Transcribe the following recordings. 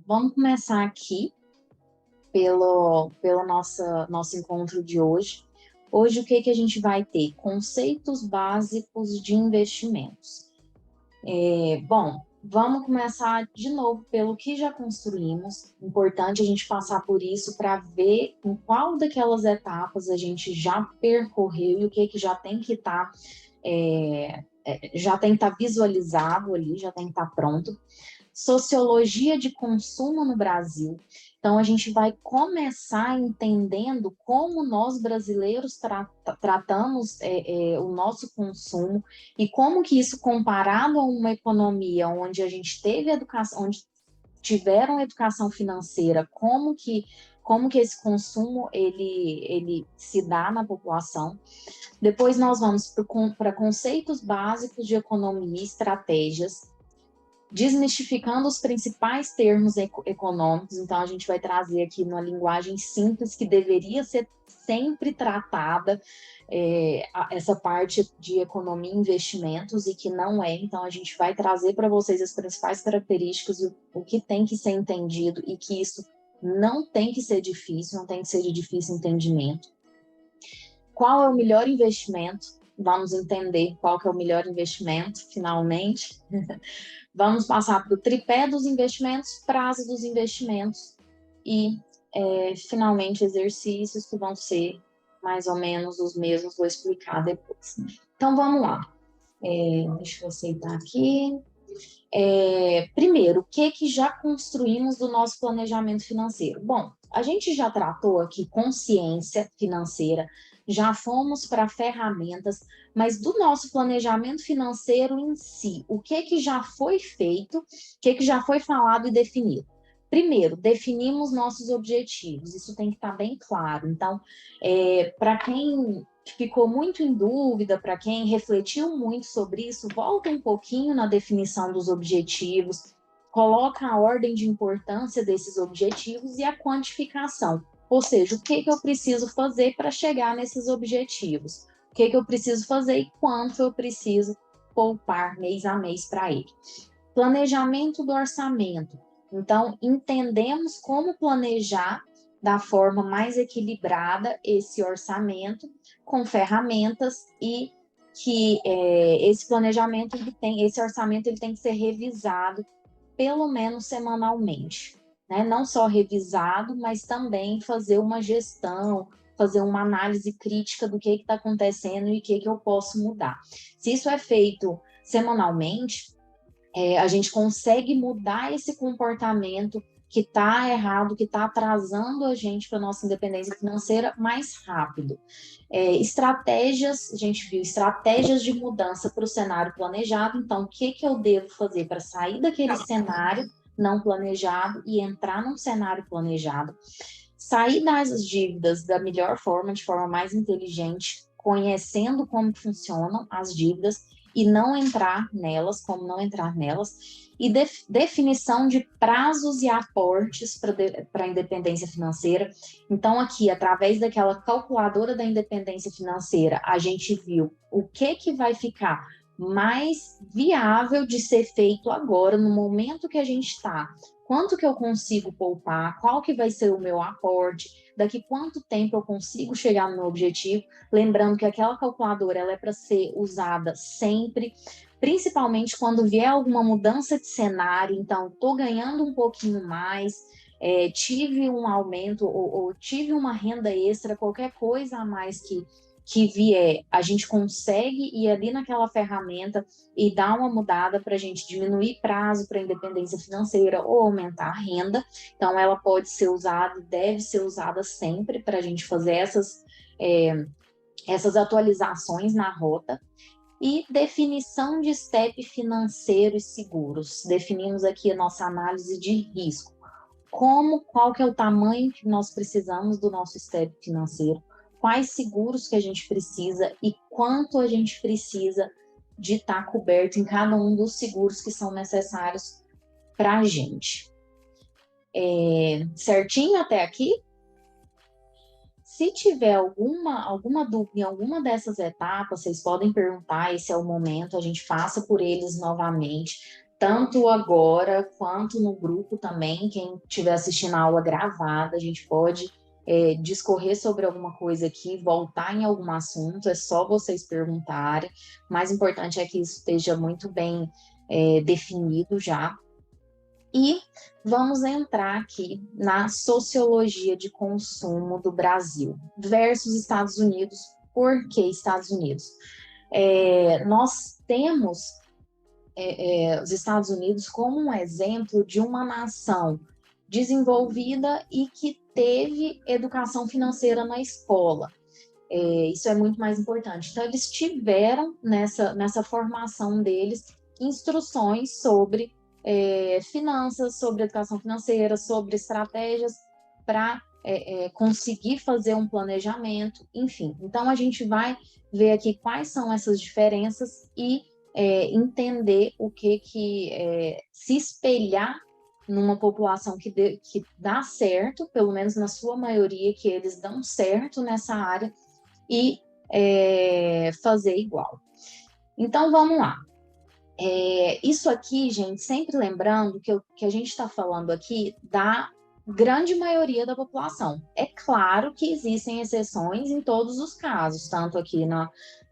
Vamos começar aqui pelo nosso encontro de hoje. Hoje, o que que a gente vai ter? Conceitos básicos de investimentos. Bom, vamos começar de novo pelo que já construímos. Importante a gente passar por isso para ver em qual daquelas etapas a gente já percorreu e o que que já tem que estar visualizado ali, já tem que estar pronto. Sociologia de consumo no Brasil. Então, a gente vai começar entendendo como nós brasileiros tratamos o nosso consumo e como que isso, comparado a uma economia onde a gente teve educação, onde tiveram educação financeira, como que esse consumo ele se dá na população. Depois nós vamos para conceitos básicos de economia e estratégias, desmistificando os principais termos econômicos. Então, a gente vai trazer aqui uma linguagem simples que deveria ser sempre tratada, essa parte de economia e investimentos, e que não é. Então, a gente vai trazer para vocês as principais características, o que tem que ser entendido e que isso não tem que ser difícil, não tem que ser de difícil entendimento. Qual é o melhor investimento? Vamos entender qual que é o melhor investimento, finalmente. Vamos passar para o tripé dos investimentos, prazo dos investimentos e, finalmente, exercícios que vão ser mais ou menos os mesmos, vou explicar depois. Então, vamos lá. Deixa eu aceitar aqui. Primeiro, o que já construímos do nosso planejamento financeiro? Bom, a gente já tratou aqui consciência financeira, já fomos para ferramentas, mas do nosso planejamento financeiro em si, o que já foi feito, o que já foi falado e definido? Primeiro, definimos nossos objetivos, isso tem que estar bem claro. Então, para quem ficou muito em dúvida, para quem refletiu muito sobre isso, volta um pouquinho na definição dos objetivos, coloca a ordem de importância desses objetivos e a quantificação. Ou seja, o que eu preciso fazer para chegar nesses objetivos? O que eu preciso fazer e quanto eu preciso poupar mês a mês para ele? Planejamento do orçamento. Então, entendemos como planejar da forma mais equilibrada esse orçamento, com ferramentas, e que esse planejamento esse orçamento ele tem que ser revisado pelo menos semanalmente, né? Não só revisado, mas também fazer uma gestão, fazer uma análise crítica do que está acontecendo e o que eu posso mudar. Se isso é feito semanalmente, a gente consegue mudar esse comportamento que está errado, que está atrasando a gente para a nossa independência financeira mais rápido. Estratégias, a gente viu estratégias de mudança para o cenário planejado. Então, o que eu devo fazer para sair daquele cenário não planejado e entrar num cenário planejado? Sair das dívidas da melhor forma, de forma mais inteligente, conhecendo como funcionam as dívidas e não entrar nelas, como não entrar nelas, e definição de prazos e aportes para a independência financeira. Então, aqui, através daquela calculadora da independência financeira, a gente viu o que vai ficar mais viável de ser feito agora, no momento que a gente está. Quanto que eu consigo poupar? Qual que vai ser o meu aporte? Daqui quanto tempo eu consigo chegar no meu objetivo? Lembrando que aquela calculadora ela é para ser usada sempre, principalmente quando vier alguma mudança de cenário. Então, estou ganhando um pouquinho mais, tive um aumento ou tive uma renda extra, qualquer coisa a mais que vier, a gente consegue ir ali naquela ferramenta e dar uma mudada para a gente diminuir prazo para a independência financeira ou aumentar a renda. Então, ela pode ser usada, deve ser usada sempre para a gente fazer essas atualizações na rota. E definição de step financeiros seguros. Definimos aqui a nossa análise de risco. Qual que é o tamanho que nós precisamos do nosso step financeiro, quais seguros que a gente precisa e quanto a gente precisa de estar coberto em cada um dos seguros que são necessários para a gente. Certinho até aqui? Se tiver alguma dúvida em alguma dessas etapas, vocês podem perguntar, esse é o momento, a gente passa por eles novamente. tanto agora quanto no grupo também. Quem estiver assistindo a aula gravada, a gente pode discorrer sobre alguma coisa aqui, voltar em algum assunto, é só vocês perguntarem. O mais importante é que isso esteja muito bem definido já. E vamos entrar aqui na sociologia de consumo do Brasil versus Estados Unidos. Por que Estados Unidos? Nós temos os Estados Unidos como um exemplo de uma nação desenvolvida e que teve educação financeira na escola. Isso é muito mais importante. Então, eles tiveram nessa formação deles instruções sobre finanças, sobre educação financeira, sobre estratégias para conseguir fazer um planejamento, enfim. Então, a gente vai ver aqui quais são essas diferenças e entender o que se espelhar numa população que dá certo, pelo menos na sua maioria, que eles dão certo nessa área, e fazer igual. Então, vamos lá. Isso aqui, gente, sempre lembrando que a gente está falando aqui da grande maioria da população. É claro que existem exceções em todos os casos, tanto aqui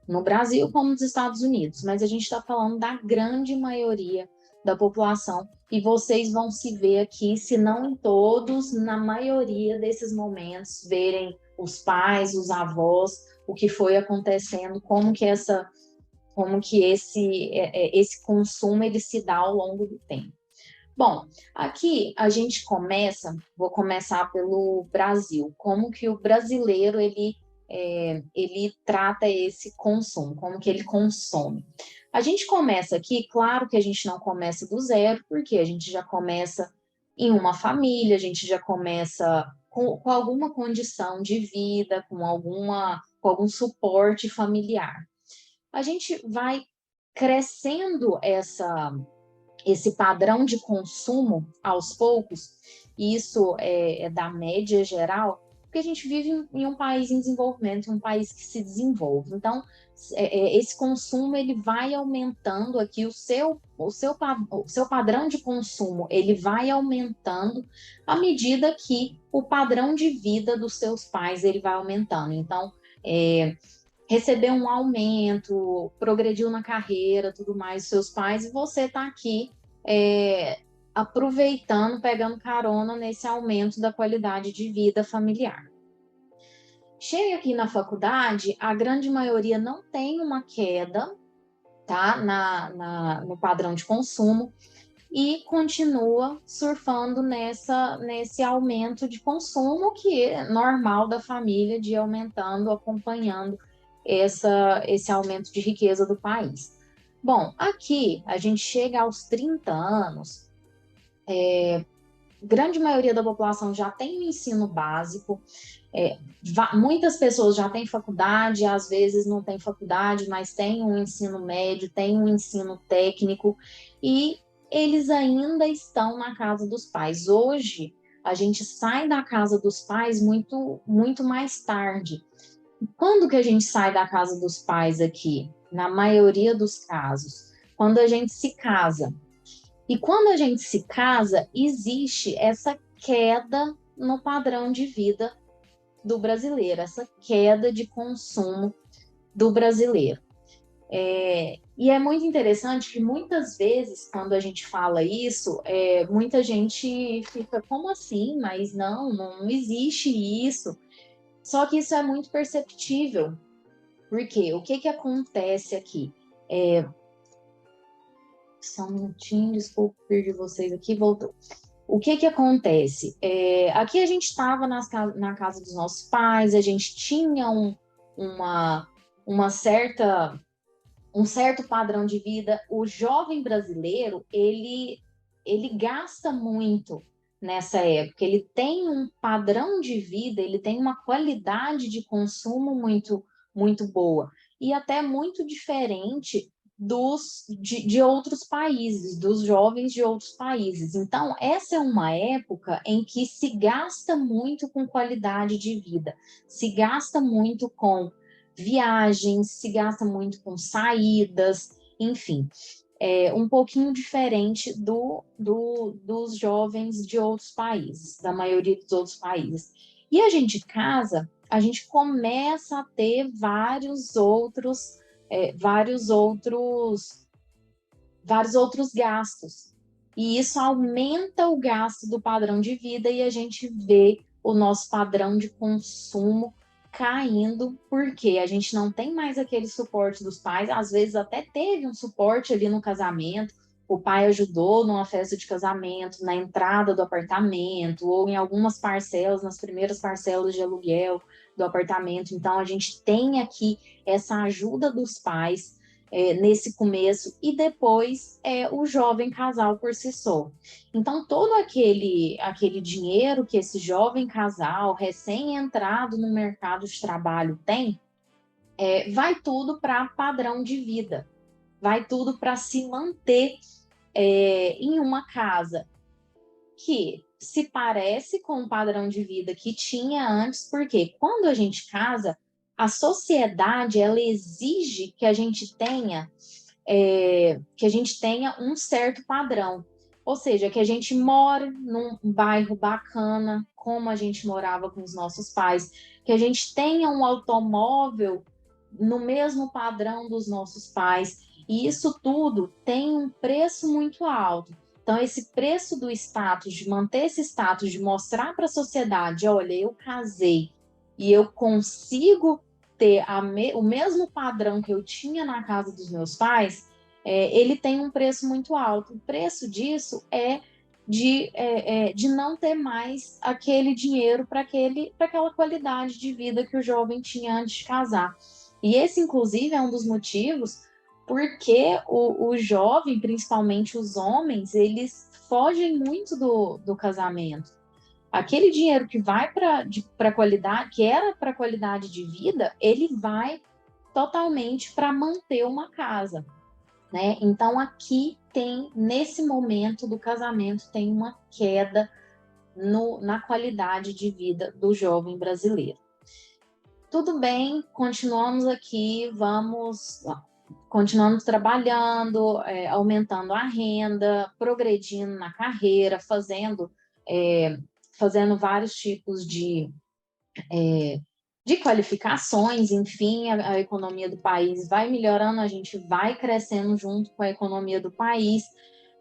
no Brasil como nos Estados Unidos, mas a gente está falando da grande maioria da população, e vocês vão se ver aqui, se não em todos, na maioria desses momentos, verem os pais, os avós, o que foi acontecendo, como que esse consumo ele se dá ao longo do tempo. Bom, aqui a gente vou começar pelo Brasil, como que o brasileiro ele trata esse consumo, como que ele consome. A gente começa aqui, claro que a gente não começa do zero, porque a gente já começa em uma família, a gente já começa com alguma condição de vida, com algum suporte familiar. A gente vai crescendo esse padrão de consumo aos poucos, e isso é da média geral, porque a gente vive em um país em desenvolvimento, um país que se desenvolve. Então, esse consumo ele vai aumentando aqui, o seu padrão de consumo ele vai aumentando à medida que o padrão de vida dos seus pais ele vai aumentando. Então, receber um aumento, progrediu na carreira, tudo mais, seus pais, e você está aqui aproveitando, pegando carona nesse aumento da qualidade de vida familiar. Chega aqui na faculdade, a grande maioria não tem uma queda, tá, no padrão de consumo, e continua surfando nesse aumento de consumo que é normal da família, de ir aumentando, acompanhando esse aumento de riqueza do país. Bom, aqui a gente chega aos 30 anos, grande maioria da população já tem o ensino básico, muitas pessoas já têm faculdade, às vezes não tem faculdade, mas tem um ensino médio, tem um ensino técnico, e eles ainda estão na casa dos pais. Hoje, a gente sai da casa dos pais muito, muito mais tarde. Quando que a gente sai da casa dos pais aqui? Na maioria dos casos, quando a gente se casa. E quando a gente se casa, existe essa queda no padrão de vida do brasileiro, essa queda de consumo do brasileiro. E é muito interessante que muitas vezes, quando a gente fala isso, muita gente fica, como assim? Mas não existe isso. Só que isso é muito perceptível. Porque o que acontece aqui? Só um minutinho, desculpa, perdi vocês aqui, voltou. O que acontece? Aqui a gente estava na casa dos nossos pais, a gente tinha um certo padrão de vida. O jovem brasileiro, ele gasta muito nessa época, ele tem um padrão de vida, ele tem uma qualidade de consumo muito, muito boa, e até muito diferente de outros países, dos jovens de outros países. Então, essa é uma época em que se gasta muito com qualidade de vida, se gasta muito com viagens, se gasta muito com saídas, enfim. um pouquinho diferente dos jovens de outros países, da maioria dos outros países. E a gente casa, a gente começa a ter vários outros gastos. E isso aumenta o gasto do padrão de vida e a gente vê o nosso padrão de consumo caindo, porque a gente não tem mais aquele suporte dos pais, às vezes até teve um suporte ali no casamento, o pai ajudou numa festa de casamento, na entrada do apartamento, ou em algumas parcelas, nas primeiras parcelas de aluguel do apartamento. Então, a gente tem aqui essa ajuda dos pais nesse começo, e depois o jovem casal por si só. Então, todo aquele dinheiro que esse jovem casal, recém-entrado no mercado de trabalho, tem, vai tudo para padrão de vida, vai tudo para se manter em uma casa que se parece com o padrão de vida que tinha antes, porque quando a gente casa, a sociedade ela exige que a gente tenha um certo padrão, ou seja, que a gente mora num bairro bacana, como a gente morava com os nossos pais, que a gente tenha um automóvel no mesmo padrão dos nossos pais, e isso tudo tem um preço muito alto. Então, esse preço do status, de manter esse status, de mostrar para a sociedade, olha, eu casei e eu consigo ter o mesmo padrão que eu tinha na casa dos meus pais, ele tem um preço muito alto. O preço disso é de não ter mais aquele dinheiro para aquela qualidade de vida que o jovem tinha antes de casar. E esse, inclusive, é um dos motivos porque o jovem, principalmente os homens, eles fogem muito do casamento. Aquele dinheiro que vai para qualidade, que era para qualidade de vida, ele vai totalmente para manter uma casa, né? Então aqui tem, nesse momento do casamento, tem uma queda na qualidade de vida do jovem brasileiro. Tudo bem, continuamos aqui, continuamos trabalhando, aumentando a renda, progredindo na carreira, fazendo vários tipos de qualificações, enfim, a economia do país vai melhorando, a gente vai crescendo junto com a economia do país,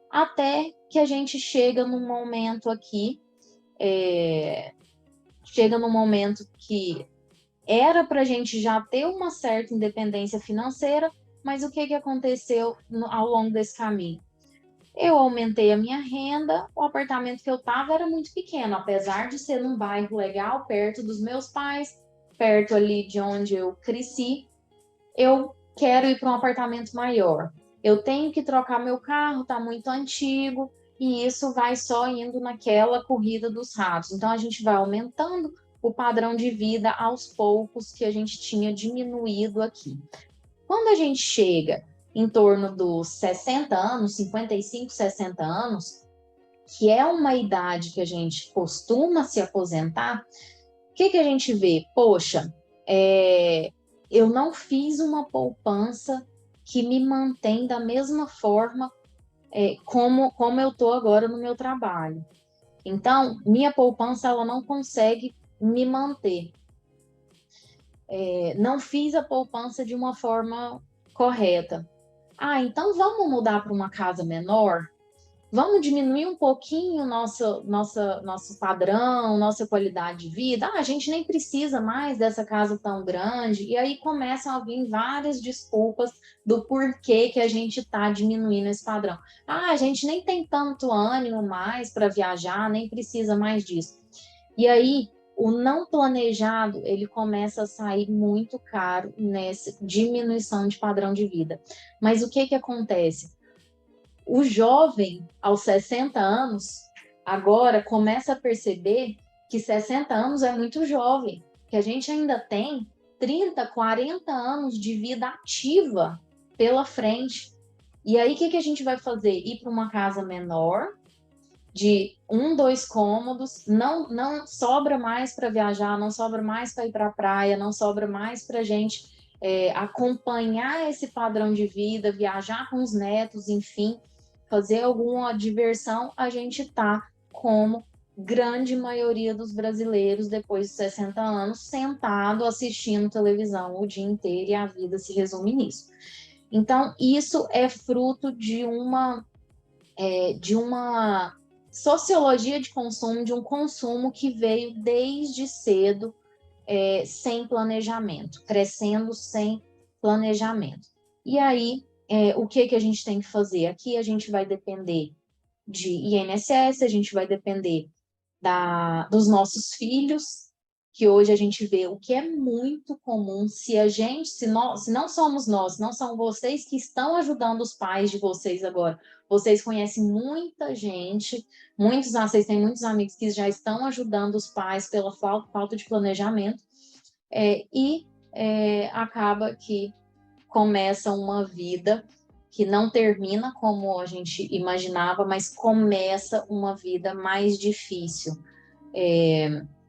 até que a gente chega num momento aqui, que era para a gente já ter uma certa independência financeira, mas o que aconteceu ao longo desse caminho? Eu aumentei a minha renda, o apartamento que eu estava era muito pequeno, apesar de ser num bairro legal, perto dos meus pais, perto ali de onde eu cresci, eu quero ir para um apartamento maior. Eu tenho que trocar meu carro, está muito antigo, e isso vai só indo naquela corrida dos ratos. Então a gente vai aumentando o padrão de vida aos poucos que a gente tinha diminuído aqui. Quando a gente chega em torno dos 60 anos, 55, 60 anos, que é uma idade que a gente costuma se aposentar, o que a gente vê? Poxa, eu não fiz uma poupança que me mantém da mesma forma como eu estou agora no meu trabalho. Então, minha poupança ela não consegue me manter. Não fiz a poupança de uma forma correta. Ah, então vamos mudar para uma casa menor? Vamos diminuir um pouquinho nosso padrão, nossa qualidade de vida. Ah, a gente nem precisa mais dessa casa tão grande. E aí começam a vir várias desculpas do porquê que a gente está diminuindo esse padrão. Ah, a gente nem tem tanto ânimo mais para viajar, nem precisa mais disso. E aí o não planejado ele começa a sair muito caro nessa diminuição de padrão de vida. Mas o que acontece? O jovem, aos 60 anos, agora começa a perceber que 60 anos é muito jovem, que a gente ainda tem 30, 40 anos de vida ativa pela frente. E aí, o que a gente vai fazer? Ir para uma casa menor, de 1, 2 cômodos, não sobra mais para viajar, não sobra mais para ir para a praia, não sobra mais para a gente acompanhar esse padrão de vida, viajar com os netos, enfim, fazer alguma diversão, a gente está como grande maioria dos brasileiros, depois de 60 anos, sentado assistindo televisão o dia inteiro e a vida se resume nisso. Então, isso é fruto de uma sociologia de consumo, de um consumo que veio desde cedo, sem planejamento, crescendo sem planejamento. E aí, o que a gente tem que fazer? Aqui a gente vai depender de INSS, a gente vai depender dos nossos filhos, que hoje a gente vê o que é muito comum, se não somos nós, não são vocês que estão ajudando os pais de vocês agora, vocês conhecem muita gente, vocês têm muitos amigos que já estão ajudando os pais pela falta de planejamento, acaba que começa uma vida que não termina como a gente imaginava, mas começa uma vida mais difícil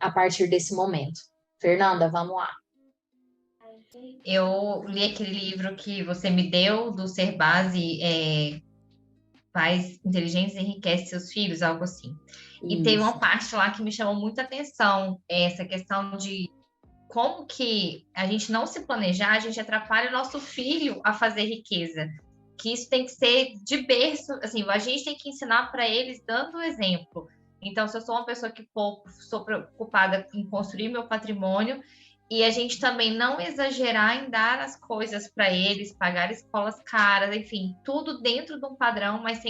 a partir desse momento. Fernanda, vamos lá. Eu li aquele livro que você me deu, do Ser Base, Pais Inteligentes Enriquece Seus Filhos, algo assim. E teve Isso. uma parte lá que me chamou muita atenção, essa questão de como que a gente não se planejar, a gente atrapalha o nosso filho a fazer riqueza. Que isso tem que ser de berço, assim, a gente tem que ensinar para eles dando o exemplo. Então, se eu sou uma pessoa que sou preocupada em construir meu patrimônio, e a gente também não exagerar em dar as coisas para eles, pagar escolas caras, enfim, tudo dentro de um padrão, mas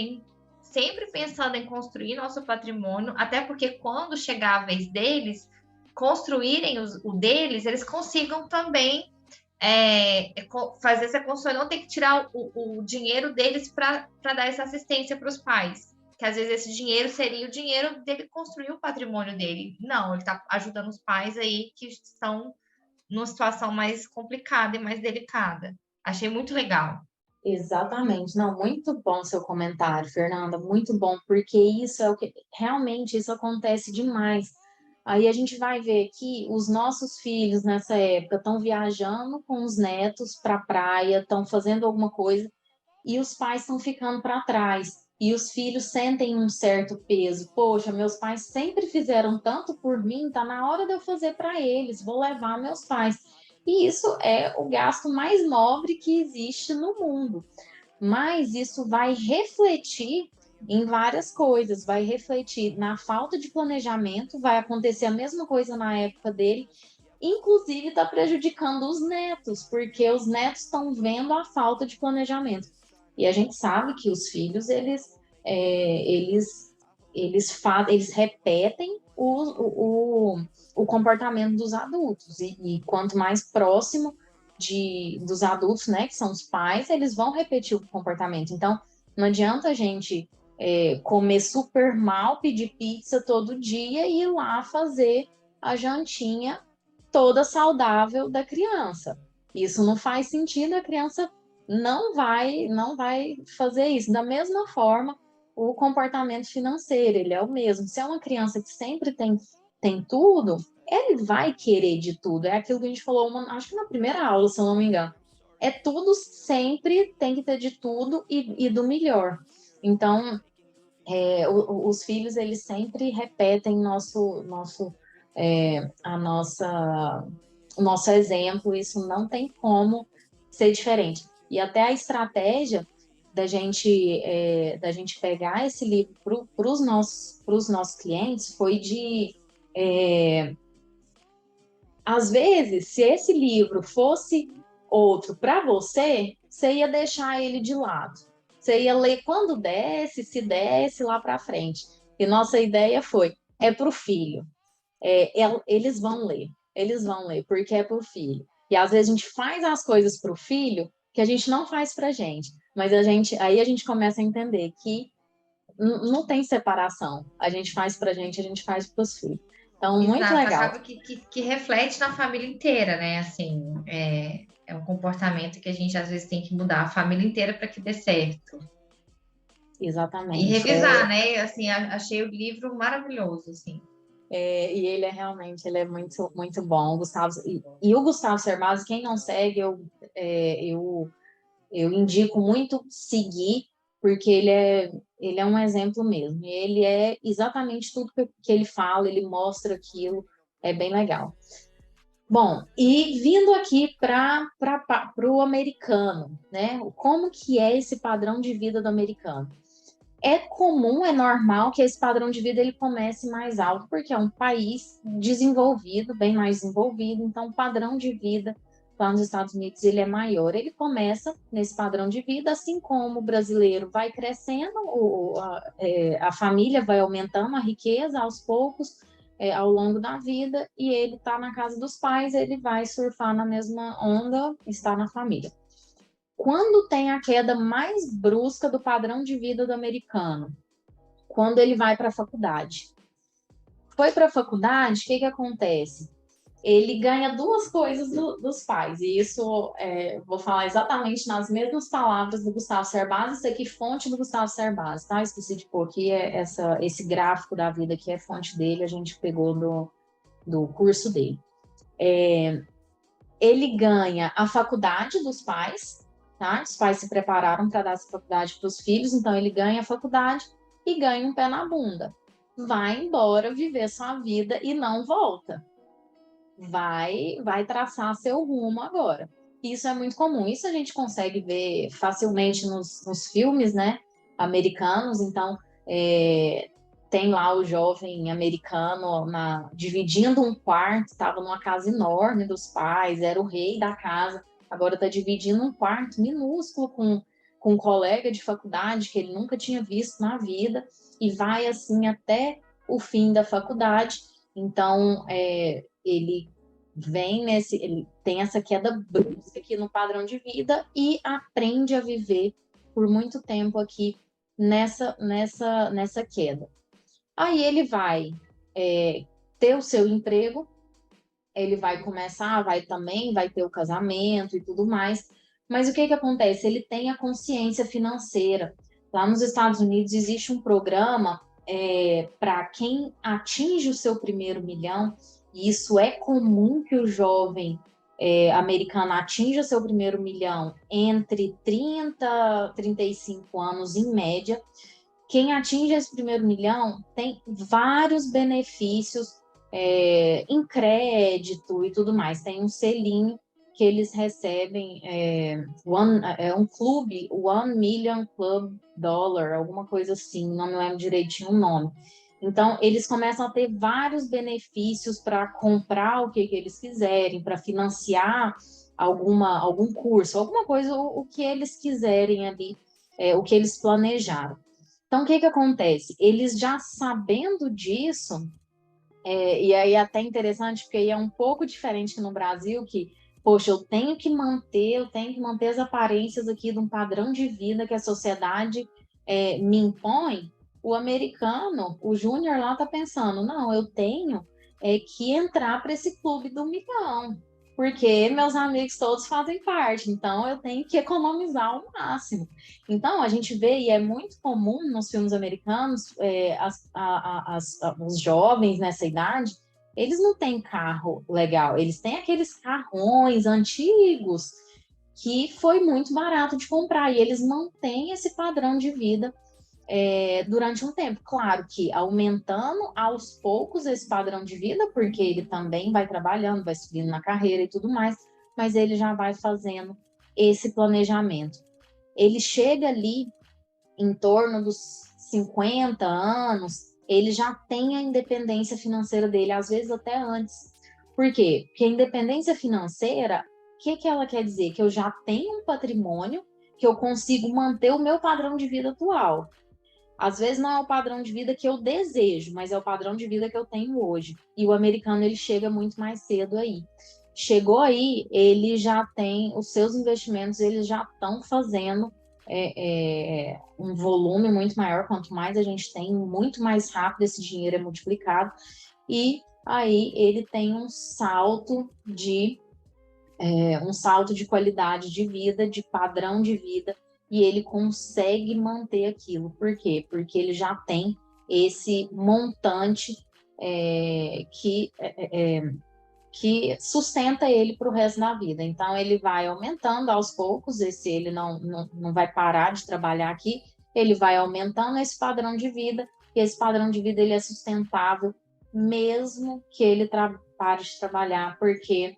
sempre pensando em construir nosso patrimônio, até porque quando chegar a vez deles construírem o deles, eles consigam também fazer essa construção, não ter que tirar o dinheiro deles para dar essa assistência para os pais. Que às vezes esse dinheiro seria o dinheiro dele construir o patrimônio dele. Não, ele está ajudando os pais aí que estão numa situação mais complicada e mais delicada. Achei muito legal. Exatamente. Não, muito bom seu comentário, Fernanda, muito bom, porque isso é o que realmente isso acontece demais. Aí a gente vai ver que os nossos filhos nessa época estão viajando com os netos para a praia, estão fazendo alguma coisa e os pais estão ficando para trás. E os filhos sentem um certo peso. Poxa, meus pais sempre fizeram tanto por mim, tá na hora de eu fazer para eles, vou levar meus pais. E isso é o gasto mais nobre que existe no mundo. Mas isso vai refletir em várias coisas, vai refletir na falta de planejamento, vai acontecer a mesma coisa na época dele, inclusive está prejudicando os netos, porque os netos estão vendo a falta de planejamento. E a gente sabe que os filhos, eles repetem o comportamento dos adultos, e quanto mais próximo dos adultos, né, que são os pais, eles vão repetir o comportamento. Então, não adianta a gente comer super mal, pedir pizza todo dia e ir lá fazer a jantinha toda saudável da criança. Isso não faz sentido, a criança não vai fazer isso. Da mesma forma, o comportamento financeiro, ele é o mesmo. Se é uma criança que sempre tem tudo, ele vai querer de tudo. É aquilo que a gente falou, acho que na primeira aula, se eu não me engano. É tudo, sempre tem que ter de tudo e do melhor. Então, os filhos, eles sempre repetem o nosso exemplo, isso não tem como ser diferente. E até a estratégia da gente pegar esse livro para os nossos clientes foi às vezes, se esse livro fosse outro para você, você ia deixar ele de lado. Você ia ler quando desse, se desse lá para frente. E nossa ideia é para o filho. Eles vão ler, porque é para o filho. E às vezes a gente faz as coisas para o filho que a gente não faz para a gente. Mas aí a gente começa a entender que não tem separação. A gente faz para a gente faz para os filhos. Então, muito Exato, legal. acaba que reflete na família inteira, né? Assim, é um comportamento que a gente às vezes tem que mudar a família inteira para que dê certo. E Exatamente. revisar, né? Assim, achei o livro maravilhoso, assim. E ele é realmente, ele é muito, muito bom. O Gustavo, e o Gustavo Cerbasi, quem não segue, eu indico muito seguir, porque ele é um exemplo mesmo. Ele é exatamente tudo que ele fala, ele mostra aquilo, é bem legal. Bom, e vindo aqui para o americano, né? Como que é esse padrão de vida do americano? É comum, é normal que esse padrão de vida ele comece mais alto, porque é um país desenvolvido, bem mais desenvolvido, então o padrão de vida lá nos Estados Unidos ele é maior. Ele começa nesse padrão de vida, assim como o brasileiro vai crescendo, a família vai aumentando a riqueza aos poucos, ao longo da vida, e ele está na casa dos pais, ele vai surfar na mesma onda, está na família. Quando tem a queda mais brusca do padrão de vida do americano? Quando ele vai para a faculdade. Foi para a faculdade, o que acontece? Ele ganha duas coisas dos pais, e isso vou falar exatamente nas mesmas palavras do Gustavo Cerbasi, isso aqui fonte do Gustavo Cerbasi, tá? Esqueci de pôr aqui, esse gráfico da vida que é fonte dele, a gente pegou do curso dele. Ele ganha a faculdade dos pais, tá? Os pais se prepararam para dar essa faculdade para os filhos, então ele ganha a faculdade e ganha um pé na bunda. Vai embora viver sua vida e não volta. Vai traçar seu rumo agora. Isso é muito comum. Isso a gente consegue ver facilmente nos filmes, né? Americanos. Então, tem lá o jovem americano dividindo um quarto, estava numa casa enorme dos pais, era o rei da casa, agora está dividindo um quarto minúsculo com um colega de faculdade que ele nunca tinha visto na vida, e vai assim até o fim da faculdade. Então, ele ele tem essa queda brusca aqui no padrão de vida e aprende a viver por muito tempo aqui nessa queda. Aí ele vai ter o seu emprego, ele vai começar, vai ter o casamento e tudo mais. Mas o que acontece? Ele tem a consciência financeira. Lá nos Estados Unidos existe um programa para quem atinge o seu primeiro milhão, e isso é comum que o jovem americano atinja seu primeiro milhão entre 30 e 35 anos em média. Quem atinge esse primeiro milhão tem vários benefícios em crédito e tudo mais. Tem um selinho que eles recebem, um clube, One Million Club Dollar, alguma coisa assim, não me lembro direitinho o nome. Então, eles começam a ter vários benefícios para comprar o que eles quiserem, para financiar algum curso, alguma coisa, o que eles quiserem ali, o que eles planejaram. Então, o que acontece? Eles já sabendo disso, e aí é até interessante, porque aí é um pouco diferente que no Brasil, que, poxa, eu tenho que manter as aparências aqui de um padrão de vida que a sociedade me impõe. O americano, o júnior lá tá pensando, não, eu tenho que entrar para esse clube do milhão, porque meus amigos todos fazem parte, então eu tenho que economizar ao máximo. Então, a gente vê, e é muito comum nos filmes americanos, os jovens nessa idade, eles não têm carro legal, eles têm aqueles carrões antigos que foi muito barato de comprar, e eles mantêm esse padrão de vida durante um tempo. Claro que aumentando aos poucos esse padrão de vida, porque ele também vai trabalhando, vai subindo na carreira e tudo mais, mas ele já vai fazendo esse planejamento. Ele chega ali em torno dos 50 anos, ele já tem a independência financeira dele, às vezes até antes. Por quê? Porque a independência financeira, o que ela quer dizer? Que eu já tenho um patrimônio, que eu consigo manter o meu padrão de vida atual. Às vezes não é o padrão de vida que eu desejo, mas é o padrão de vida que eu tenho hoje. E o americano, ele chega muito mais cedo aí. Chegou aí, ele já tem os seus investimentos, eles já estão fazendo um volume muito maior. Quanto mais a gente tem, muito mais rápido esse dinheiro é multiplicado. E aí ele tem um salto de qualidade de vida, de padrão de vida, e ele consegue manter aquilo. Por quê? Porque ele já tem esse montante que sustenta ele para o resto da vida. Então, ele vai aumentando aos poucos, ele não vai parar de trabalhar aqui, ele vai aumentando esse padrão de vida, e esse padrão de vida ele é sustentável, mesmo que ele pare de trabalhar, porque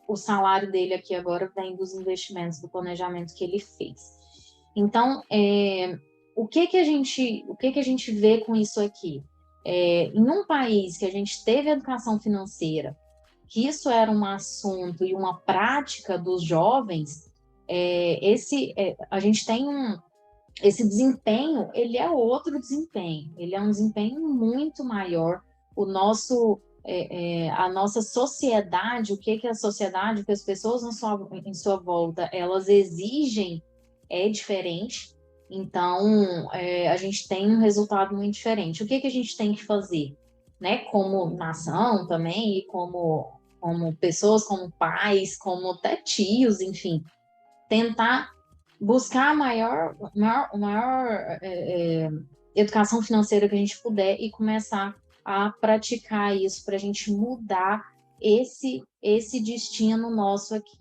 o salário dele aqui agora vem dos investimentos, do planejamento que ele fez. Então, o que que a gente vê com isso aqui? Em um país que a gente teve educação financeira, que isso era um assunto e uma prática dos jovens, a gente tem esse desempenho, ele é outro desempenho, ele é um desempenho muito maior. A nossa sociedade, o que a sociedade, o que as pessoas em sua volta, elas exigem é diferente. Então, a gente tem um resultado muito diferente. O que a gente tem que fazer, né? Como nação também, e como pessoas, como pais, como até tios, enfim, tentar buscar a maior educação financeira que a gente puder e começar a praticar isso para a gente mudar esse destino nosso aqui.